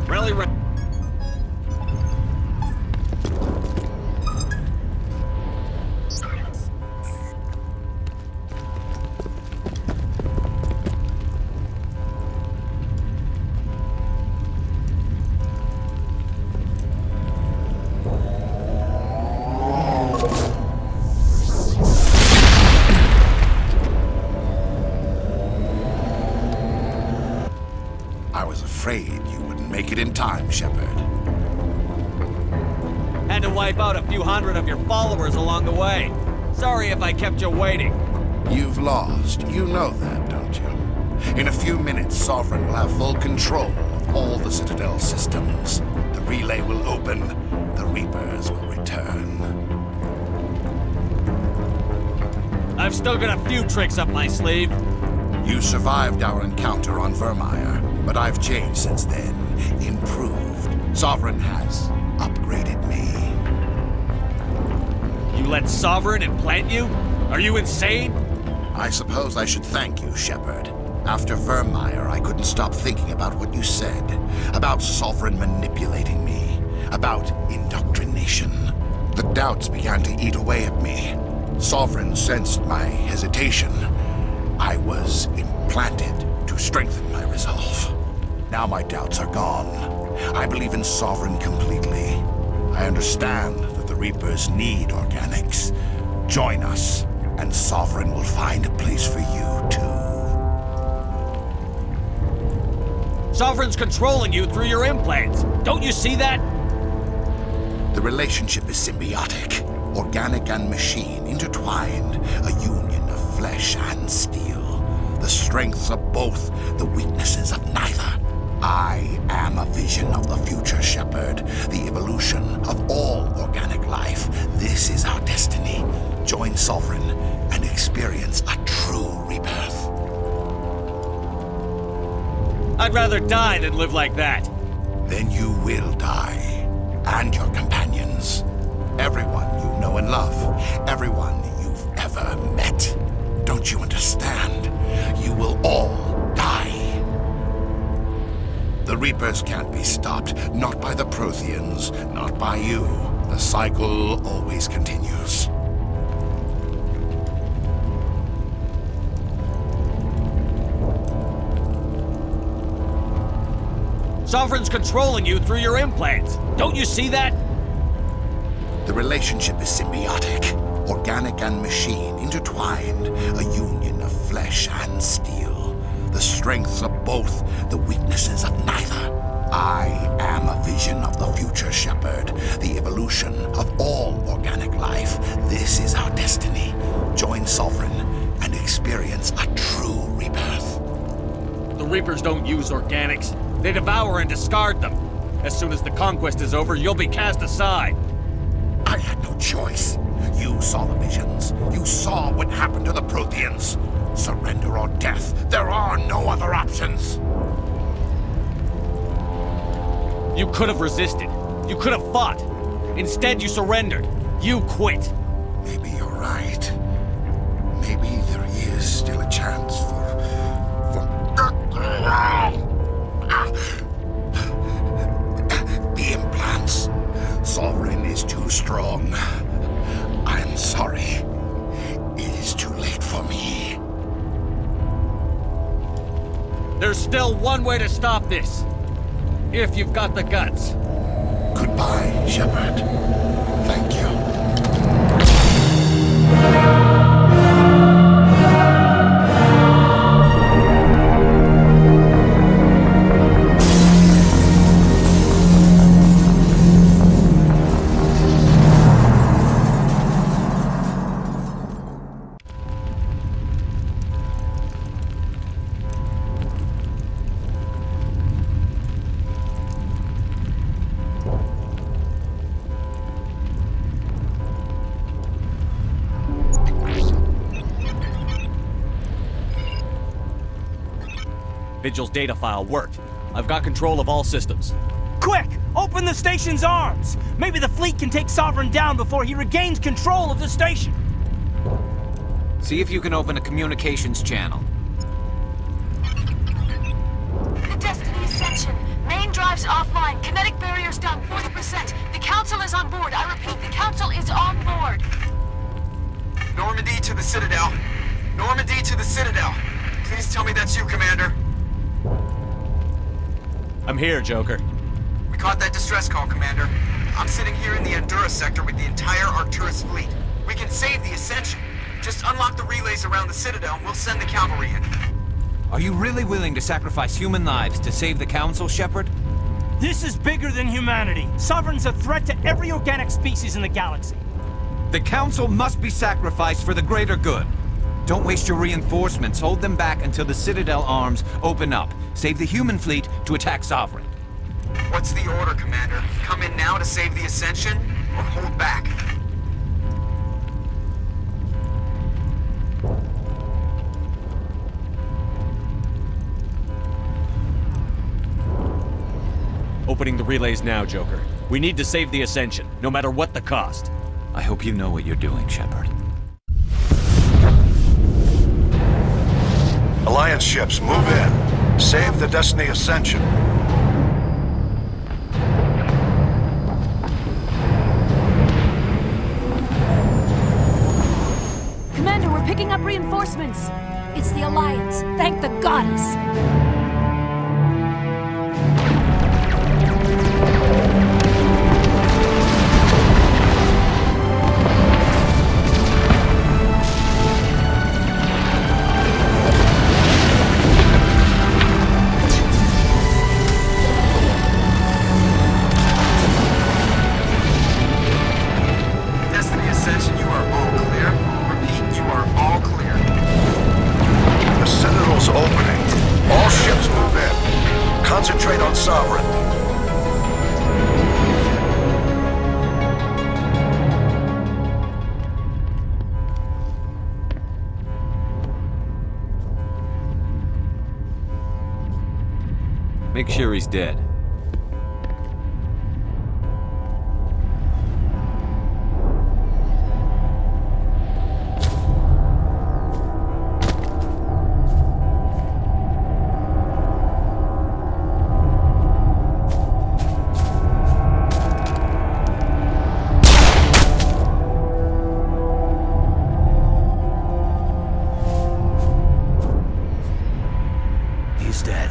Rally right. You wouldn't make it in time, Shepard. Had to wipe out a few hundred of your followers along the way. Sorry if I kept you waiting. You've lost. You know that, don't you? In a few minutes, Sovereign will have full control of all the Citadel systems. The relay will open. The Reapers will return. I've still got a few tricks up my sleeve. You survived our encounter on Vermeer, but I've changed since then. Improved. Sovereign has upgraded me. You let Sovereign implant you? Are you insane? I suppose I should thank you, Shepard. After Vermeer, I couldn't stop thinking about what you said. About Sovereign manipulating me. About indoctrination. The doubts began to eat away at me. Sovereign sensed my hesitation. I was implanted to strengthen my resolve. Now my doubts are gone. I believe in Sovereign completely. I understand that the Reapers need organics. Join us, and Sovereign will find a place for you, too. Sovereign's controlling you through your implants. Don't you see that? The relationship is symbiotic. Organic and machine intertwined. A union of flesh and steel. The strengths of both, the weaknesses of neither. I am a vision of the future, Shepard. The evolution of all organic life. This is our destiny. Join Sovereign and experience a true rebirth. I'd rather die than live like that. Then you will die. And your companions. Everyone you know and love. Everyone you've ever met. Don't you understand? You will all die. The Reapers can't be stopped. Not by the Protheans. Not by you. The cycle always continues. Sovereign's controlling you through your implants. Don't you see that? The relationship is symbiotic. Organic and machine intertwined. A union of flesh and steel. The strengths of both, the weaknesses of neither. I am a vision of the future, Shepard. The evolution of all organic life. This is our destiny. Join Sovereign and experience a true rebirth. The Reapers don't use organics. They devour and discard them. As soon as the conquest is over, you'll be cast aside. I had no choice. You saw the visions. You saw what happened to the Protheans. Surrender or death. There are no other options. You could have resisted. You could have fought. Instead, you surrendered. You quit. Maybe you're right. Maybe there is still a chance for... The implants. Sovereign is too strong. I'm sorry. It is too late for me. There's still one way to stop this. If you've got the guts. Goodbye, Shepard. Thank you. Vigil's data file worked. I've got control of all systems. Quick! Open the station's arms! Maybe the fleet can take Sovereign down before he regains control of the station! See if you can open a communications channel. The Destiny Ascension. Main drives offline. board. I repeat, the Council is on board. Normandy to the Citadel. Normandy to the Citadel. Please tell me that's you, Commander. I'm here, Joker. We caught that distress call, Commander. I'm sitting here in the Endura sector with the entire Arcturus fleet. We can save the Ascension. Just unlock the relays around the Citadel and we'll send the cavalry in. Are you really willing to sacrifice human lives to save the Council, Shepard? This is bigger than humanity. Sovereign's a threat to every organic species in the galaxy. The Council must be sacrificed for the greater good. Don't waste your reinforcements. Hold them back until the Citadel arms open up. Save the human fleet to attack Sovereign. What's the order, Commander? Come in now to save the Ascension, or hold back? Opening the relays now, Joker. We need to save the Ascension, no matter what the cost. I hope you know what you're doing, Shepard. Alliance ships, move in. Save the Destiny Ascension. Commander, we're picking up reinforcements. It's the Alliance. Thank the goddess. Destiny Ascension, you are all clear. Repeat, you are all clear. The Citadel's opening. All ships move in. Concentrate on Sovereign. Make sure he's dead. He's dead.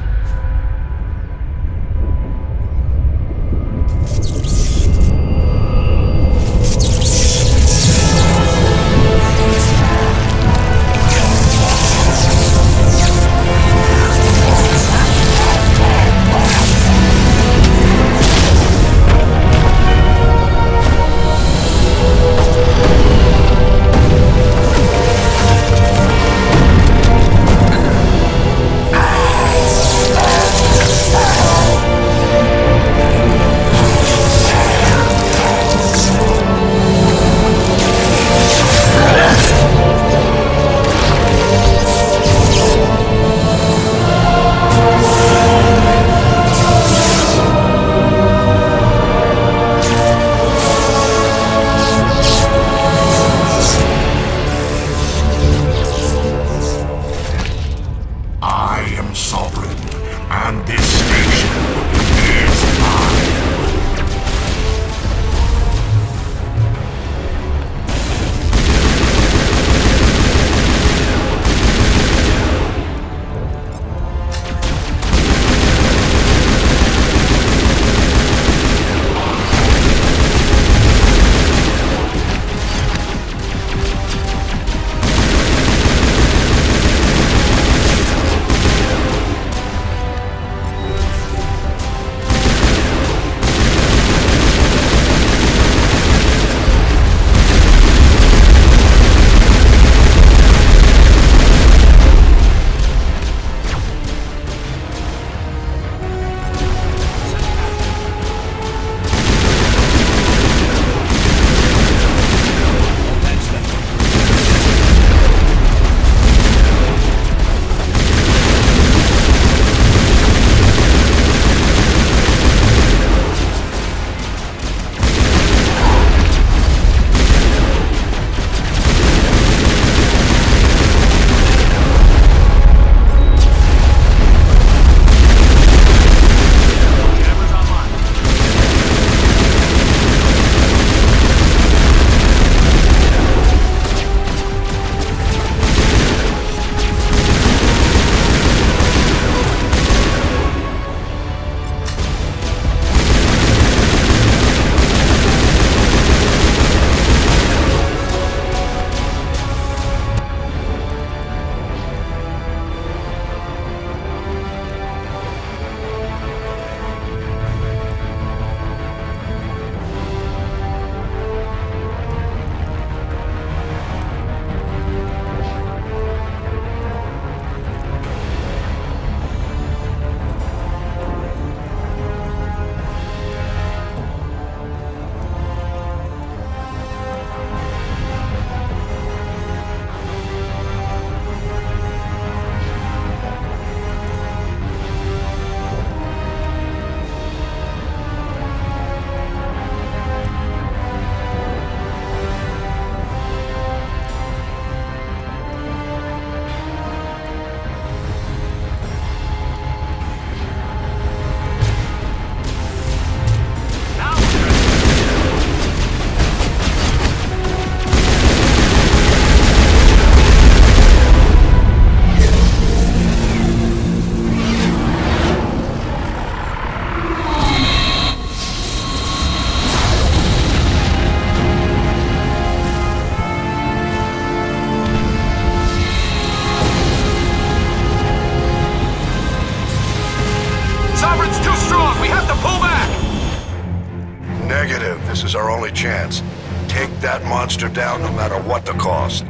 This is our only chance. Take that monster down no matter what the cost.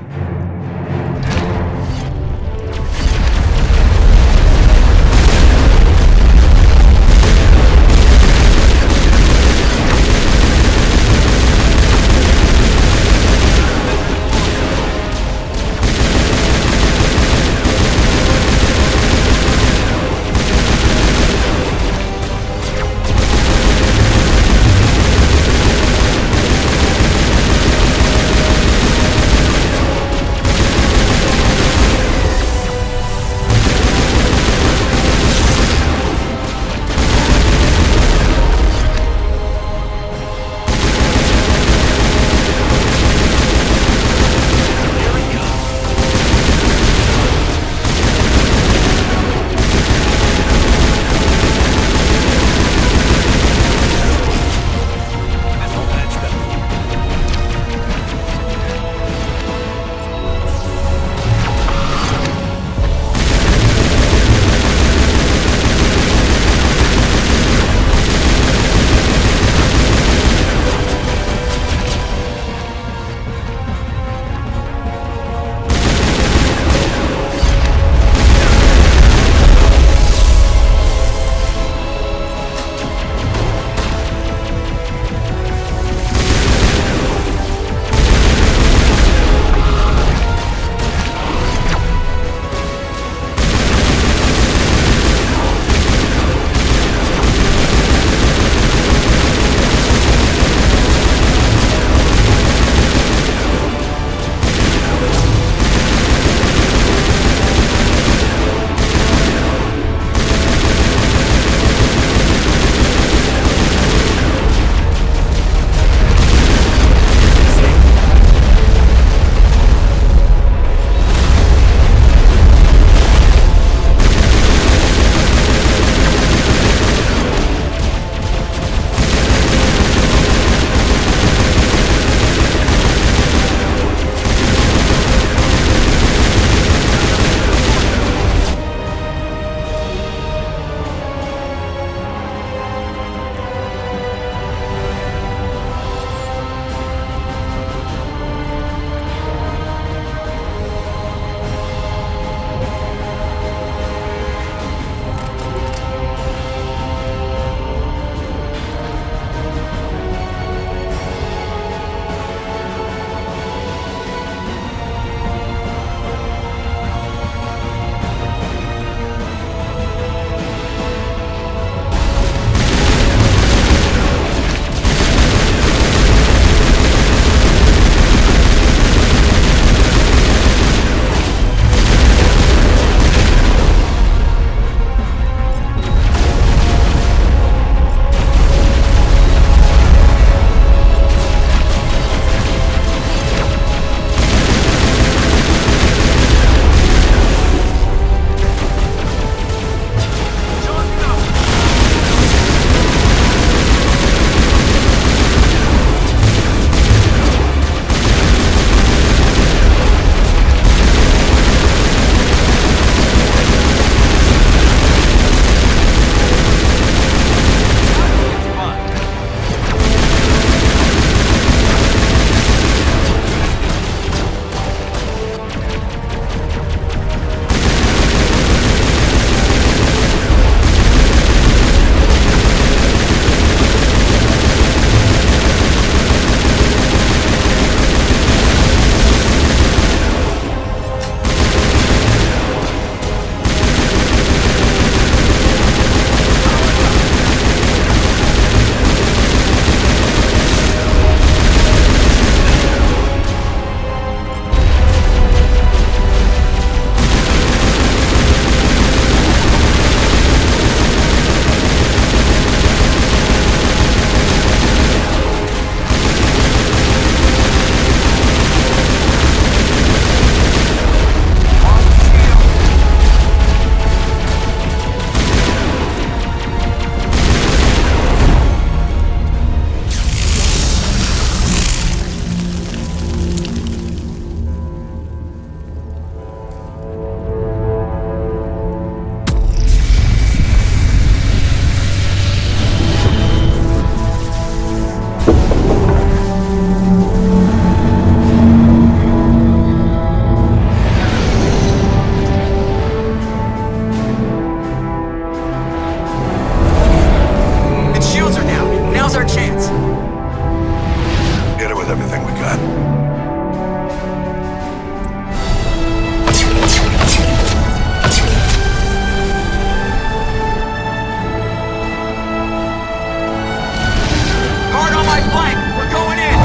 my flank! We're going in!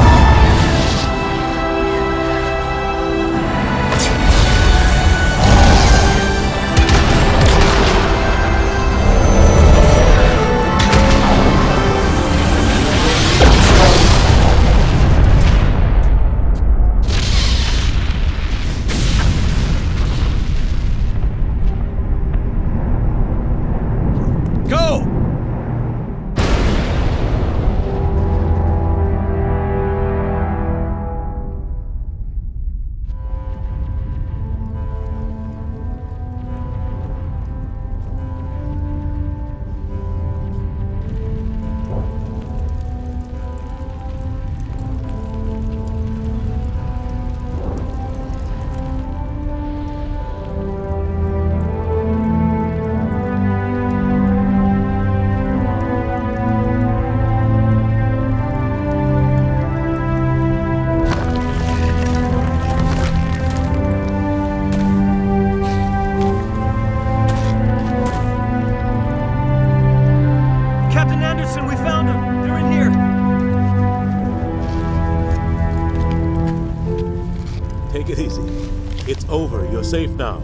Safe now.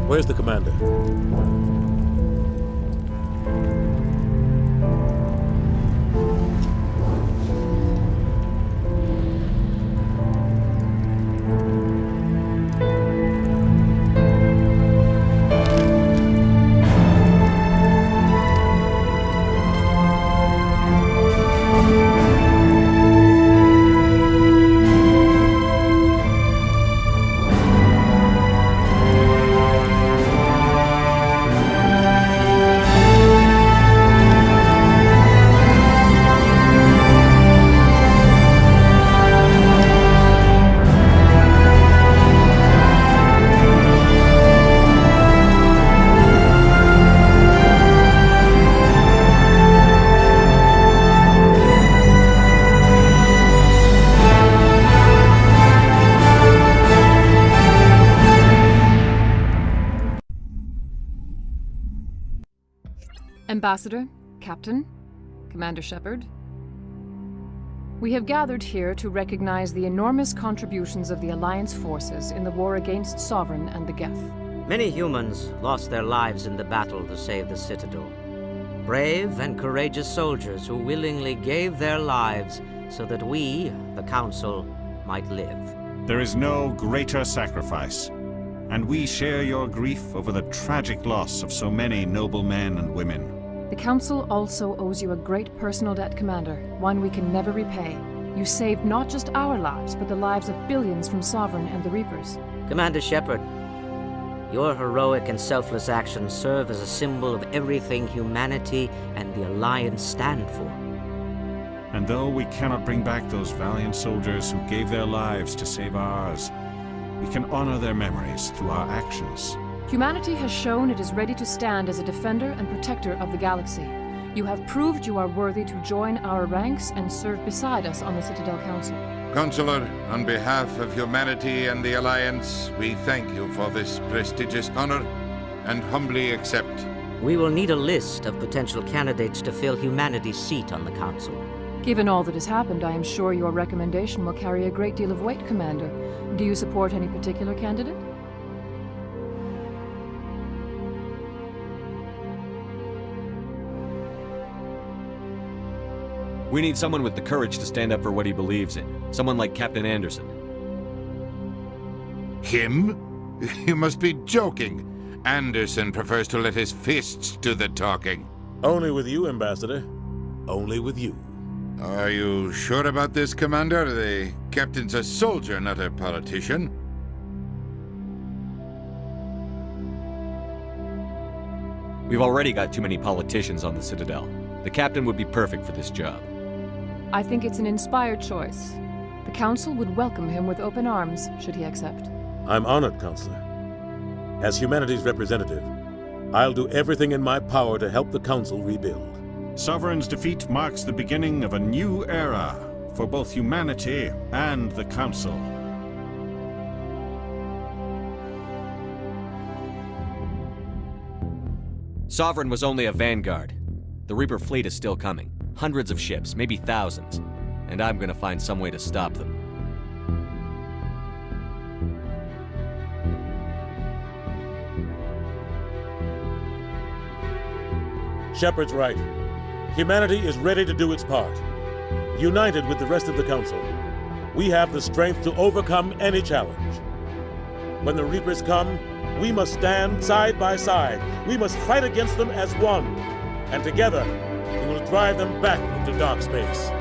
Where's the commander? Ambassador, Captain, Commander Shepard, we have gathered here to recognize the enormous contributions of the Alliance forces in the war against Sovereign and the Geth. Many humans lost their lives in the battle to save the Citadel. Brave and courageous soldiers who willingly gave their lives so that we, the Council, might live. There is no greater sacrifice, and we share your grief over the tragic loss of so many noble men and women. The Council also owes you a great personal debt, Commander, one we can never repay. You saved not just our lives, but the lives of billions from Sovereign and the Reapers. Commander Shepard, your heroic and selfless actions serve as a symbol of everything humanity and the Alliance stand for. And though we cannot bring back those valiant soldiers who gave their lives to save ours, we can honor their memories through our actions. Humanity has shown it is ready to stand as a defender and protector of the galaxy. You have proved you are worthy to join our ranks and serve beside us on the Citadel Council. Counselor, on behalf of humanity and the Alliance, we thank you for this prestigious honor and humbly accept. We will need a list of potential candidates to fill humanity's seat on the Council. Given all that has happened, I am sure your recommendation will carry a great deal of weight, Commander. Do you support any particular candidate? We need someone with the courage to stand up for what he believes in. Someone like Captain Anderson. Him? You must be joking. Anderson prefers to let his fists do the talking. Only with you, Ambassador. Only with you. Are you sure about this, Commander? The captain's a soldier, not a politician. We've already got too many politicians on the Citadel. The captain would be perfect for this job. I think it's an inspired choice. The Council would welcome him with open arms, should he accept. I'm honored, Counselor. As humanity's representative, I'll do everything in my power to help the Council rebuild. Sovereign's defeat marks the beginning of a new era for both humanity and the Council. Sovereign was only a vanguard. The Reaper fleet is still coming. Hundreds of ships, maybe thousands. And I'm gonna find some way to stop them. Shepard's right. Humanity is ready to do its part. United with the rest of the Council, we have the strength to overcome any challenge. When the Reapers come, we must stand side by side. We must fight against them as one. And together, we will drive them back into dark space.